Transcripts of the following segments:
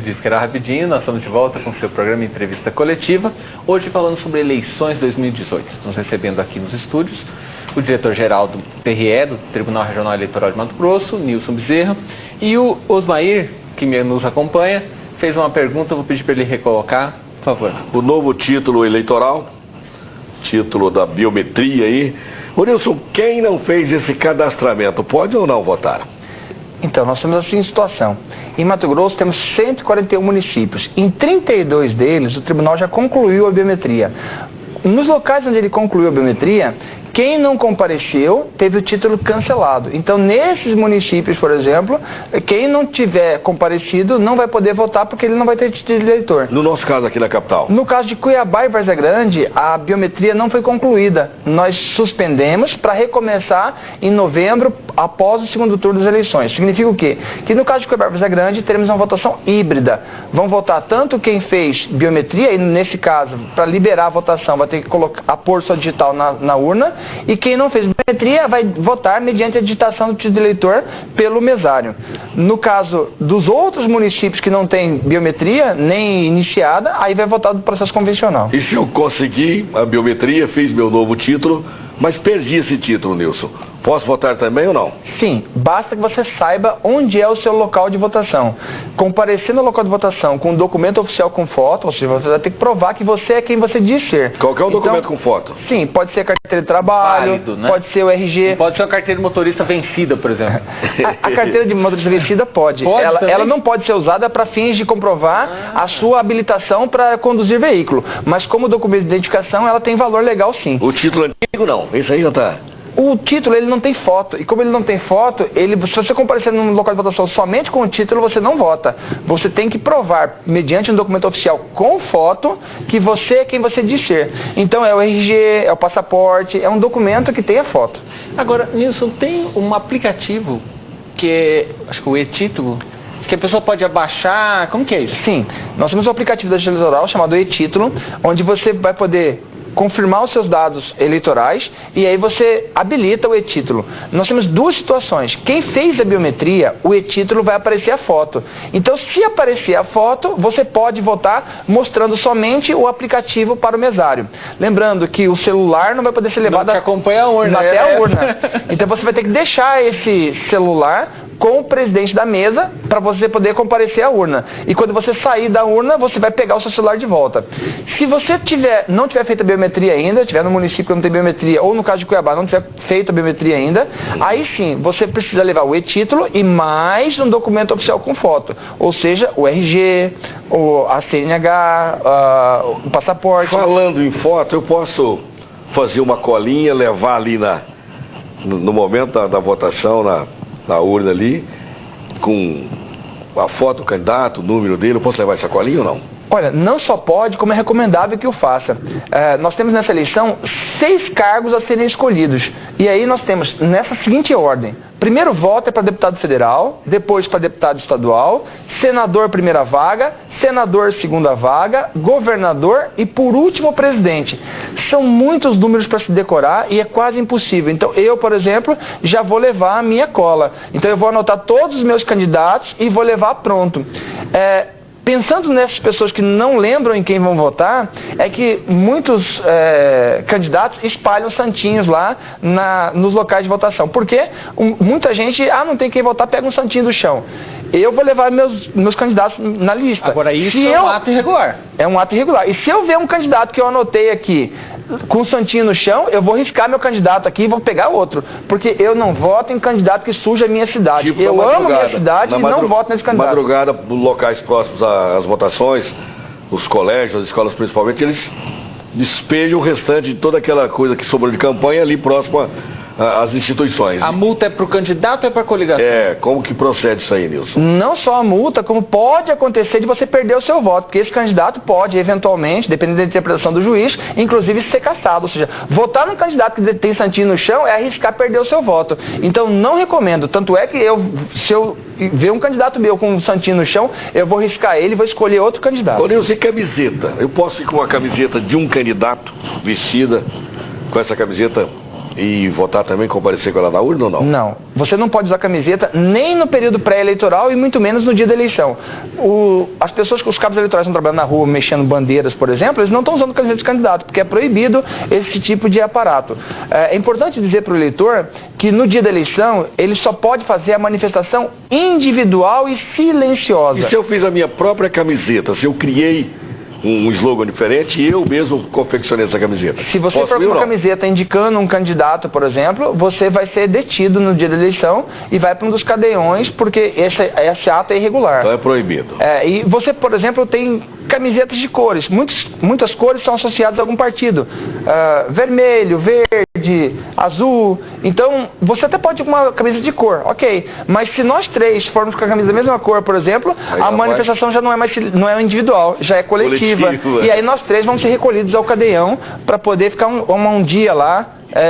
disse que era rapidinho, nós estamos de volta com o seu programa Entrevista Coletiva, hoje falando sobre eleições 2018. Estamos recebendo aqui nos estúdios o diretor-geral do TRE, do Tribunal Regional Eleitoral de Mato Grosso, Nilson Bezerra, e o Osmair, que nos acompanha, fez uma pergunta, vou pedir para ele recolocar, por favor. O novo título eleitoral, título da biometria aí. Ô Nilson, quem não fez esse cadastramento, pode ou não votar? Então, nós temos assim a situação. Em Mato Grosso temos 141 municípios. Em 32 deles, o tribunal já concluiu a biometria. Nos locais onde ele concluiu a biometria, quem não compareceu teve o título cancelado. Então, nesses municípios, por exemplo, quem não tiver comparecido não vai poder votar porque ele não vai ter título de eleitor. No nosso caso aqui na capital? No caso de Cuiabá e Várzea Grande, a biometria não foi concluída. Nós suspendemos para recomeçar em novembro, após o segundo turno das eleições. Significa o quê? Que no caso de Cuiabá e Várzea Grande, teremos uma votação híbrida. Vão votar tanto quem fez biometria, e nesse caso, para liberar a votação, vai ter que pôr sua digital na urna, e quem não fez biometria vai votar mediante a digitação do título de eleitor pelo mesário. No caso dos outros municípios que não têm biometria, nem iniciada, aí vai votar do processo convencional. E se eu conseguir a biometria, fiz meu novo título, mas perdi esse título, Nilson, posso votar também ou não? Sim, basta que você saiba onde é o seu local de votação. Comparecer no local de votação com um documento oficial com foto, ou seja, você vai ter que provar que você é quem você diz ser. Qualquer documento com foto? Sim, pode ser a carteira de trabalho, válido, né? Pode ser o RG. Não pode ser uma carteira de motorista vencida, por exemplo. A carteira de motorista vencida pode. Ela não pode ser usada para fins de comprovar a sua habilitação para conduzir veículo. Mas como documento de identificação, ela tem valor legal sim. O título antigo não, esse aí já está. O título, ele não tem foto, e como ele não tem foto, se você comparecer num local de votação somente com o título, você não vota. Você tem que provar, mediante um documento oficial com foto, que você é quem você diz ser. Então é o RG, é o passaporte, é um documento que tenha foto. Agora, Nilson, tem um aplicativo que é, acho que o e-título, que a pessoa pode abaixar, como que é isso? Sim, nós temos um aplicativo da Justiça Eleitoral chamado e-título, onde você vai poder confirmar os seus dados eleitorais e aí você habilita o e-título. Nós temos duas situações. Quem fez a biometria, o e-título vai aparecer a foto. Então, se aparecer a foto, você pode votar mostrando somente o aplicativo para o mesário. Lembrando que o celular não vai poder ser levado acompanha a urna, até a urna. Então, você vai ter que deixar esse celular com o presidente da mesa para você poder comparecer à urna. E quando você sair da urna, você vai pegar o seu celular de volta. Se você não tiver feito a biometria ainda, estiver no município que não tem biometria, ou no caso de Cuiabá, não tiver feito a biometria ainda, aí sim, você precisa levar o e-título e mais um documento oficial com foto. Ou seja, o RG, a CNH, o passaporte. Falando em foto, eu posso fazer uma colinha, levar ali no momento da votação, na urna ali, com a foto do candidato, o número dele, eu posso levar essa colinha ou não? Olha, não só pode, como é recomendável que o faça. Nós temos nessa eleição 6 cargos a serem escolhidos. E aí nós temos nessa seguinte ordem. Primeiro voto é para deputado federal, depois para deputado estadual, senador primeira vaga, senador segunda vaga, governador e por último presidente. São muitos números para se decorar e é quase impossível. Então eu, por exemplo, já vou levar a minha cola. Então eu vou anotar todos os meus candidatos e vou levar pronto. Pensando nessas pessoas que não lembram em quem vão votar, é que muitos candidatos espalham santinhos lá nos locais de votação. Porque muita gente, não tem quem votar, pega um santinho do chão. Eu vou levar meus candidatos na lista. Agora isso é um ato irregular. É um ato irregular. E se eu ver um candidato que eu anotei aqui com um santinho no chão, eu vou riscar meu candidato aqui e vou pegar outro. Porque eu não voto em candidato que suja a minha cidade. Tipo eu amo a minha cidade e não voto nesse candidato. Madrugada, nos locais próximos às votações, os colégios, as escolas principalmente, eles despejam o restante de toda aquela coisa que sobrou de campanha ali próximo às instituições. A multa é para o candidato ou é para a coligação? Como que procede isso aí, Nilson? Não só a multa, como pode acontecer de você perder o seu voto, porque esse candidato pode, eventualmente, dependendo da interpretação do juiz, inclusive ser cassado. Ou seja, votar num candidato que tem santinho no chão é arriscar perder o seu voto. Então, não recomendo. Tanto é que se eu ver um candidato meu com um santinho no chão, eu vou riscar ele e vou escolher outro candidato. Ô, Nilson, e camiseta? Eu posso ir com a camiseta de um candidato vestida com essa camiseta E votar também, comparecer com ela na urna ou não? Não. Você não pode usar camiseta nem no período pré-eleitoral e muito menos no dia da eleição. As pessoas, os cabos eleitorais que estão trabalhando na rua, mexendo bandeiras, por exemplo, eles não estão usando camiseta de candidato, porque é proibido esse tipo de aparato. É importante dizer para o eleitor que no dia da eleição ele só pode fazer a manifestação individual e silenciosa. E se eu fiz a minha própria camiseta, se eu criei um slogan diferente e eu mesmo confeccionei essa camiseta? Se você for com uma camiseta indicando um candidato, por exemplo, você vai ser detido no dia da eleição e vai para um dos cadeiões, porque esse ato é irregular. Então é proibido. E você, por exemplo, tem camisetas de cores. Muitas cores são associadas a algum partido. Vermelho, verde, azul. Então, você até pode ir com uma camisa de cor, ok. Mas se nós três formos com a camisa da mesma cor, por exemplo, a manifestação já não é individual, já é coletiva. E aí nós três vamos ser recolhidos ao cadeião para poder ficar um dia lá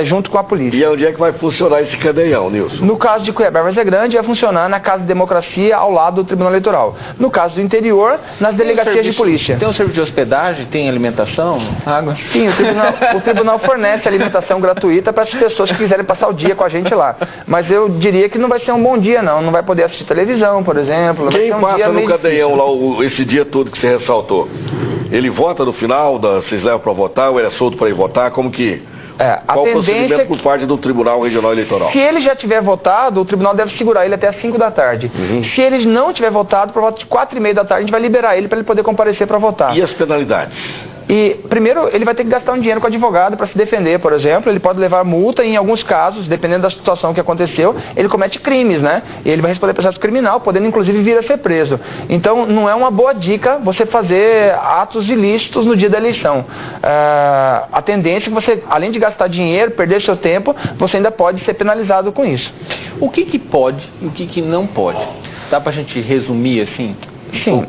junto com a polícia. E onde é que vai funcionar esse cadeião, Nilson? No caso de Cuiabá, Várzea Grande, vai funcionar na Casa de Democracia ao lado do Tribunal Eleitoral. No caso do interior, nas delegacias de polícia. Tem um serviço de hospedagem? Tem alimentação? Água? Sim, o tribunal fornece alimentação gratuita para as pessoas que quiserem passar o dia com a gente lá. Mas eu diria que não vai ser um bom dia, não. Não vai poder assistir televisão, por exemplo. Quem passa no cadeião lá esse dia todo que você ressaltou? Ele vota no final? Vocês levam para votar ou ele é solto para ir votar? Como que... Qual o procedimento por parte do Tribunal Regional Eleitoral? Se ele já tiver votado, o tribunal deve segurar ele até às 5 da tarde. Se ele não tiver votado, por volta de 4h30 da tarde, a gente vai liberar ele para ele poder comparecer para votar. E as penalidades? E, primeiro, ele vai ter que gastar um dinheiro com o advogado para se defender, por exemplo. Ele pode levar multa e, em alguns casos, dependendo da situação que aconteceu, ele comete crimes, né? E ele vai responder processo criminal, podendo, inclusive, vir a ser preso. Então, não é uma boa dica você fazer atos ilícitos no dia da eleição. A tendência é que você, além de gastar dinheiro, perder seu tempo, você ainda pode ser penalizado com isso. O que pode e o que não pode? Dá para a gente resumir, assim, Sim.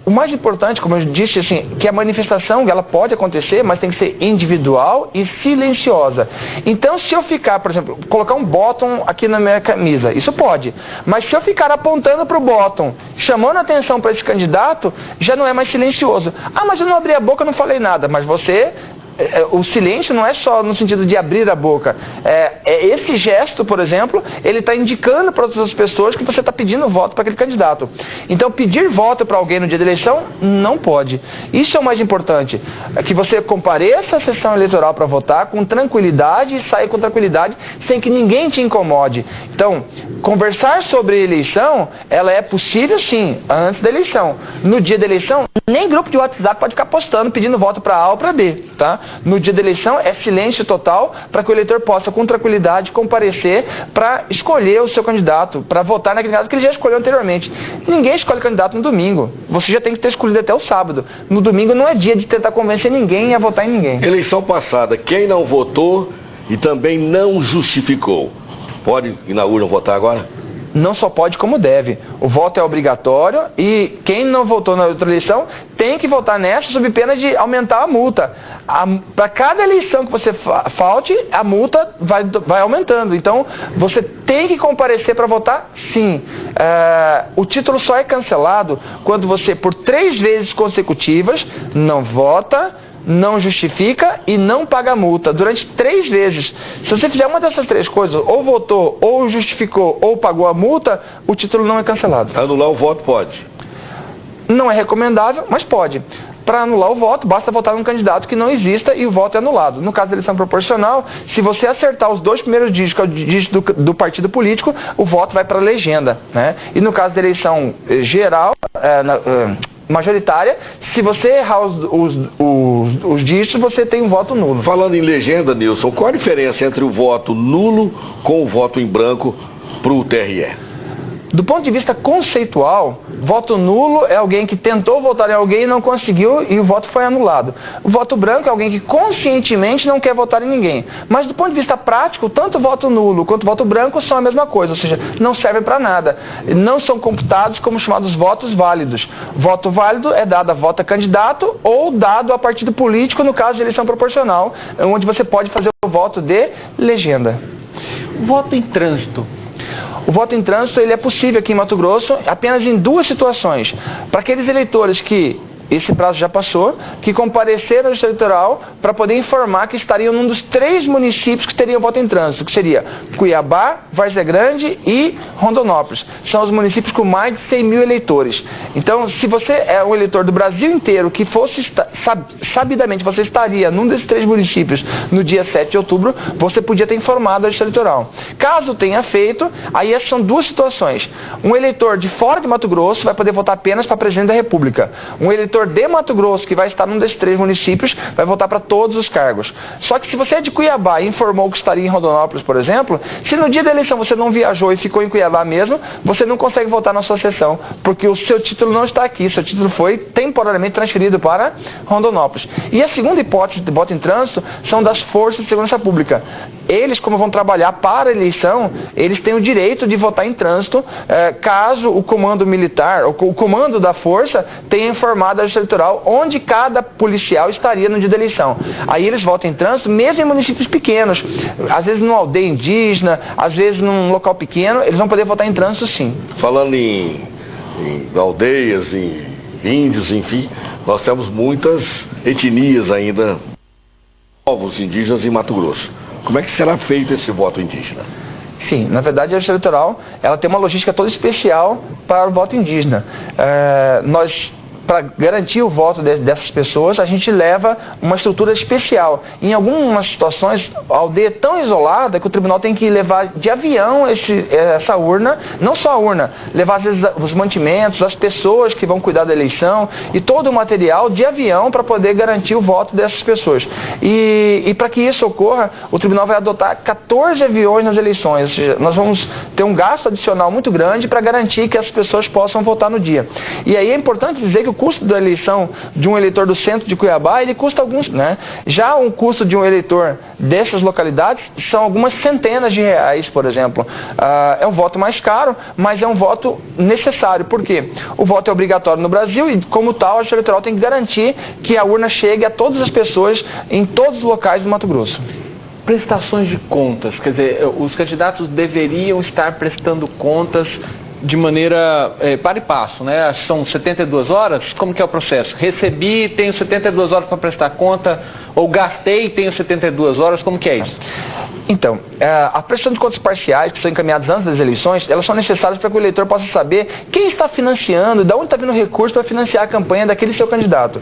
O mais importante, como eu disse, assim, que a manifestação ela pode acontecer, mas tem que ser individual e silenciosa. Então, se eu ficar, por exemplo, colocar um bottom aqui na minha camisa, isso pode. Mas se eu ficar apontando para o bottom, chamando a atenção para esse candidato, já não é mais silencioso. Ah, mas eu não abri a boca, não falei nada. Mas você... O silêncio não é só no sentido de abrir a boca. Esse gesto, por exemplo, ele está indicando para outras pessoas que você está pedindo voto para aquele candidato. Então, pedir voto para alguém no dia da eleição não pode. Isso é o mais importante. Que você compareça à sessão eleitoral para votar com tranquilidade e saia com tranquilidade, sem que ninguém te incomode. Então, conversar sobre eleição, ela é possível sim, antes da eleição. No dia da eleição, nem grupo de WhatsApp pode ficar postando, pedindo voto para A ou para B, tá? No dia da eleição é silêncio total para que o eleitor possa, com tranquilidade, comparecer para escolher o seu candidato, para votar naquele candidato que ele já escolheu anteriormente. Ninguém escolhe candidato no domingo. Você já tem que ter escolhido até o sábado. No domingo não é dia de tentar convencer ninguém a votar em ninguém. Eleição passada, quem não votou e também não justificou, pode ir na urna votar agora? Não só pode, como deve. O voto é obrigatório e quem não votou na outra eleição tem que votar nessa sob pena de aumentar a multa. Para cada eleição que você falte, a multa vai aumentando. Então, você tem que comparecer para votar, sim. O título só é cancelado quando você, por 3 vezes consecutivas, não vota, não justifica e não paga multa durante 3 vezes. Se você fizer uma dessas 3 coisas, ou votou, ou justificou, ou pagou a multa, o título não é cancelado. Anular o voto pode? Não é recomendável, mas pode. Para anular o voto, basta votar num candidato que não exista e o voto é anulado. No caso da eleição proporcional, se você acertar os 2 primeiros dígitos, que é o dígito do partido político, o voto vai para a legenda, né? E no caso da eleição geral, majoritária, se você errar os dígitos, você tem um voto nulo. Falando em legenda, Nilson, qual a diferença entre o voto nulo com o voto em branco para o TRE? Do ponto de vista conceitual, voto nulo é alguém que tentou votar em alguém e não conseguiu e o voto foi anulado. O voto branco é alguém que conscientemente não quer votar em ninguém. Mas do ponto de vista prático, tanto voto nulo quanto voto branco são a mesma coisa, ou seja, não servem para nada. Não são computados como chamados votos válidos. Voto válido é dado a voto a candidato ou dado a partido político no caso de eleição proporcional, onde você pode fazer o voto de legenda. Voto em trânsito. O voto em trânsito ele é possível aqui em Mato Grosso apenas em 2 situações. Para aqueles eleitores que esse prazo já passou, que compareceram ao Justiça Eleitoral para poder informar que estariam num dos 3 municípios que teriam voto em trânsito, que seria Cuiabá, Várzea Grande e Rondonópolis. São os municípios com mais de 100 mil eleitores. Então, se você é um eleitor do Brasil inteiro que fosse, sabidamente, você estaria num desses 3 municípios no dia 7 de outubro, você podia ter informado a Justiça Eleitoral. Caso tenha feito, aí essas são 2 situações. Um eleitor de fora de Mato Grosso vai poder votar apenas para presidente da República. Um eleitor de Mato Grosso, que vai estar num desses 3 municípios, vai votar para todos os cargos. Só que se você é de Cuiabá e informou que estaria em Rondonópolis, por exemplo, se no dia da eleição você não viajou e ficou em Cuiabá mesmo, você não consegue votar na sua sessão, porque o seu título não está aqui, seu título foi temporariamente transferido para Rondonópolis. E a segunda hipótese de voto em trânsito são das forças de segurança pública. Eles, como vão trabalhar para a eleição, eles têm o direito de votar em trânsito, caso o comando militar, ou o comando da força, tenha informado a Justiça Eleitoral onde cada policial estaria no dia da eleição. Aí eles votam em trânsito, mesmo em municípios pequenos, às vezes numa aldeia indígena, às vezes num local pequeno, eles vão poder votar em trânsito sim. Falando em aldeias, em índios, enfim, nós temos muitas etnias ainda, povos indígenas em Mato Grosso. Como é que será feito esse voto indígena? Sim, na verdade a Justiça Eleitoral ela tem uma logística toda especial para o voto indígena. Para garantir o voto dessas pessoas, a gente leva uma estrutura especial. Em algumas situações, a aldeia é tão isolada que o tribunal tem que levar de avião essa urna, não só a urna, levar às vezes os mantimentos, as pessoas que vão cuidar da eleição e todo o material de avião para poder garantir o voto dessas pessoas. E para que isso ocorra, o tribunal vai adotar 14 aviões nas eleições, ou seja, nós vamos ter um gasto adicional muito grande para garantir que as pessoas possam votar no dia. E aí é importante dizer que o custo da eleição de um eleitor do centro de Cuiabá, ele custa alguns, né? Já o custo de um eleitor dessas localidades são algumas centenas de reais, por exemplo. É um voto mais caro, mas é um voto necessário. Por quê? O voto é obrigatório no Brasil e, como tal, a Justiça Eleitoral tem que garantir que a urna chegue a todas as pessoas em todos os locais do Mato Grosso. Prestações de contas, quer dizer, os candidatos deveriam estar prestando contas de maneira para e passo, né? São 72 horas, como que é o processo? Recebi, tenho 72 horas para prestar conta, ou gastei, tenho 72 horas, como que é isso? Então, a prestação de contas parciais, que são encaminhadas antes das eleições, elas são necessárias para que o eleitor possa saber quem está financiando, de onde está vindo o recurso para financiar a campanha daquele seu candidato.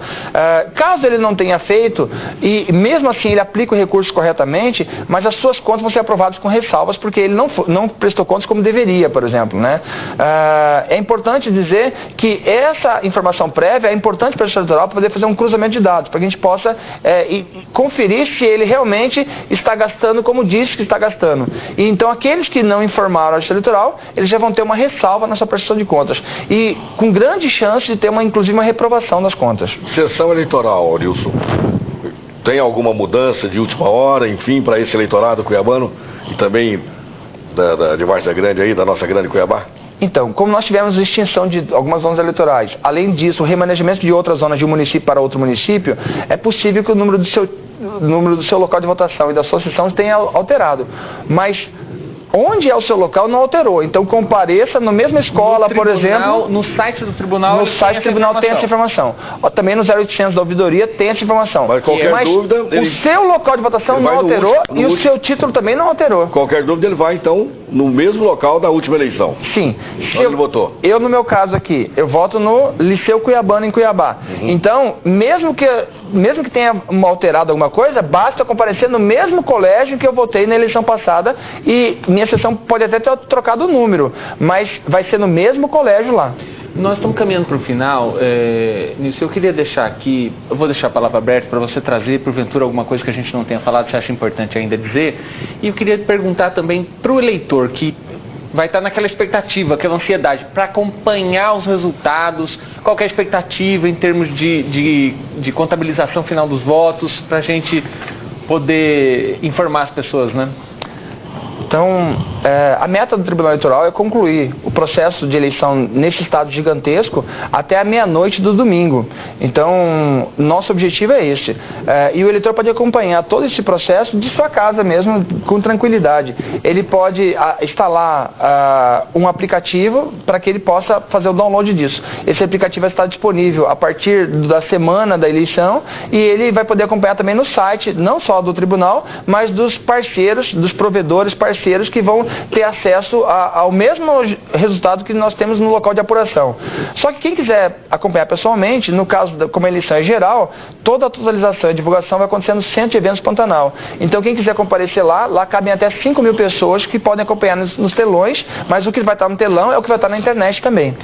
Caso ele não tenha feito, e mesmo assim ele aplica o recurso corretamente, mas as suas contas vão ser aprovadas com ressalvas, porque ele não prestou contas como deveria, por exemplo, né? É importante dizer que essa informação prévia é importante para a Justiça Eleitoral para poder fazer um cruzamento de dados, para que a gente possa conferir se ele realmente está gastando como disse que está gastando. E então aqueles que não informaram a Justiça Eleitoral, eles já vão ter uma ressalva na sua prestação de contas. E com grande chance de ter inclusive uma reprovação das contas. Sessão eleitoral, Nilson. Tem alguma mudança de última hora, enfim, para esse eleitorado cuiabano e também de Várzea Grande aí, da nossa grande Cuiabá? Então, como nós tivemos extinção de algumas zonas eleitorais, além disso, o remanejamento de outras zonas de um município para outro município, é possível que o número do seu local de votação e da sua sessão tenha alterado. Mas onde é o seu local não alterou. Então compareça na mesma escola, por exemplo. No site do tribunal. No site do tribunal tem essa informação. Também no 0800 da ouvidoria tem essa informação. Mas qualquer dúvida, o seu local de votação não alterou e o seu título também não alterou. Qualquer dúvida ele vai então no mesmo local da última eleição. Sim. Onde ele votou? Eu, no meu caso aqui, eu voto no Liceu Cuiabano em Cuiabá. Então, mesmo que tenha alterado alguma coisa, basta comparecer no mesmo colégio que eu votei na eleição passada e minha sessão pode até ter trocado o número, mas vai ser no mesmo colégio lá. Nós estamos caminhando para o final. Nisso eu queria deixar aqui, eu vou deixar a palavra aberta para você trazer, porventura, alguma coisa que a gente não tenha falado, você acha importante ainda dizer. E eu queria perguntar também para o eleitor que vai estar naquela expectativa, aquela ansiedade, para acompanhar os resultados, qual que é a expectativa em termos de contabilização final dos votos, para a gente poder informar as pessoas, né? Então, a meta do Tribunal Eleitoral é concluir o processo de eleição nesse estado gigantesco até a meia-noite do domingo. Então, nosso objetivo é esse. E o eleitor pode acompanhar todo esse processo de sua casa mesmo, com tranquilidade. Ele pode instalar um aplicativo para que ele possa fazer o download disso. Esse aplicativo vai estar disponível a partir da semana da eleição e ele vai poder acompanhar também no site, não só do tribunal, mas dos parceiros, dos provedores parceiros que vão ter acesso ao mesmo resultado que nós temos no local de apuração. Só que quem quiser acompanhar pessoalmente, no caso como a eleição é geral, toda a atualização e divulgação vai acontecer no Centro de Eventos Pantanal. Então quem quiser comparecer lá cabem até 5.000 pessoas que podem acompanhar nos telões, mas o que vai estar no telão é o que vai estar na internet também.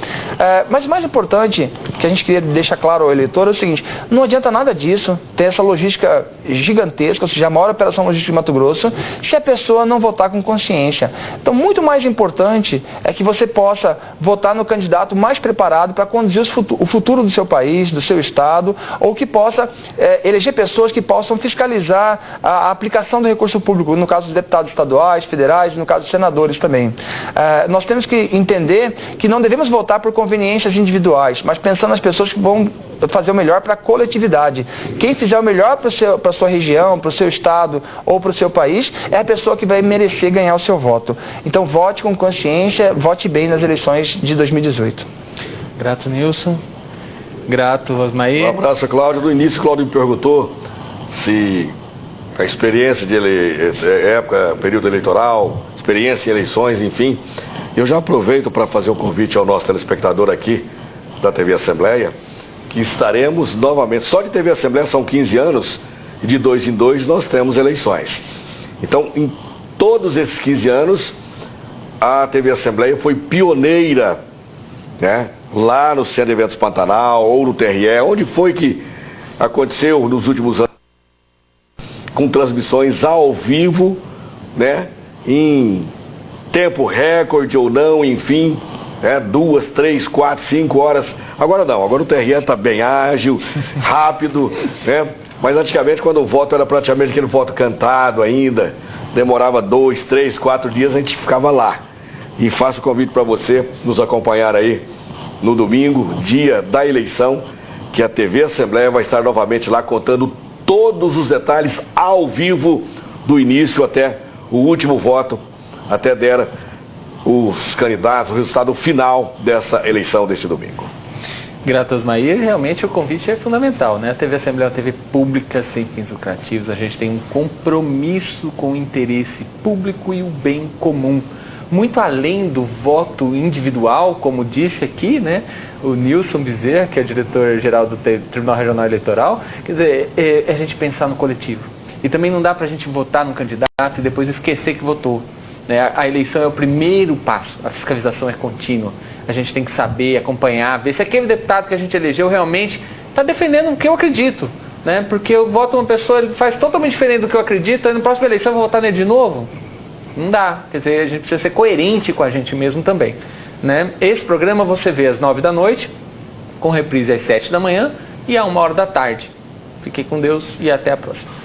Mas o mais importante, que a gente queria deixar claro ao eleitor, é o seguinte: não adianta nada disso, ter essa logística gigantesca, ou seja, a maior operação logística de Mato Grosso, se a pessoa não votar com consciência. Então, muito mais importante é que você possa votar no candidato mais preparado para conduzir o futuro do seu país, do seu estado, ou que possa eleger pessoas que possam fiscalizar a aplicação do recurso público, no caso dos deputados estaduais, federais, no caso dos senadores também. Nós temos que entender que não devemos votar por conveniências individuais, mas pensando nas pessoas que vão fazer o melhor para a coletividade. Quem fizer o melhor para a sua região, para o seu estado ou para o seu país, é a pessoa que vai merecer ganhar o seu voto. Então vote com consciência, vote bem nas eleições de 2018. Grato, Nilson. Grato, Osmair. Um abraço, Cláudio. No início, Cláudio me perguntou se a experiência de época, período eleitoral, experiência em eleições, enfim. Eu já aproveito para fazer um convite ao nosso telespectador aqui da TV Assembleia, que estaremos novamente, só de TV Assembleia são 15 anos, e de 2 em 2 nós temos eleições. Então, em todos esses 15 anos, a TV Assembleia foi pioneira, né, lá no Centro de Eventos Pantanal, ou no TRE, onde foi que aconteceu nos últimos anos, com transmissões ao vivo, né, em tempo recorde ou não, enfim, 2, 3, 4, 5 horas. Agora não, agora o TRE está bem ágil, rápido, né? Mas antigamente, quando o voto era praticamente aquele voto cantado ainda, demorava 2, 3, 4 dias, a gente ficava lá. E faço o convite para você nos acompanhar aí no domingo, dia da eleição, que a TV Assembleia vai estar novamente lá contando todos os detalhes ao vivo, do início até o último voto, até der os candidatos, o resultado final dessa eleição deste domingo. Grato, Osmair. Realmente o convite é fundamental, né? A TV Assembleia é uma TV pública sem fins lucrativos. A gente tem um compromisso com o interesse público e o bem comum. Muito além do voto individual, como disse aqui, né, o Nilson Bezerra, que é diretor-geral do Tribunal Regional Eleitoral, quer dizer, é a gente pensar no coletivo. E também não dá para a gente votar num candidato e depois esquecer que votou. A eleição é o primeiro passo, a fiscalização é contínua. A gente tem que saber, acompanhar, ver se aquele deputado que a gente elegeu realmente está defendendo o que eu acredito. Né? Porque eu voto uma pessoa, ele faz totalmente diferente do que eu acredito, aí na próxima eleição eu vou votar nele de novo? Não dá. Quer dizer, a gente precisa ser coerente com a gente mesmo também. Né? Esse programa você vê às 9 da noite, com reprise às 7 da manhã e à 1 hora da tarde. Fiquem com Deus e até a próxima.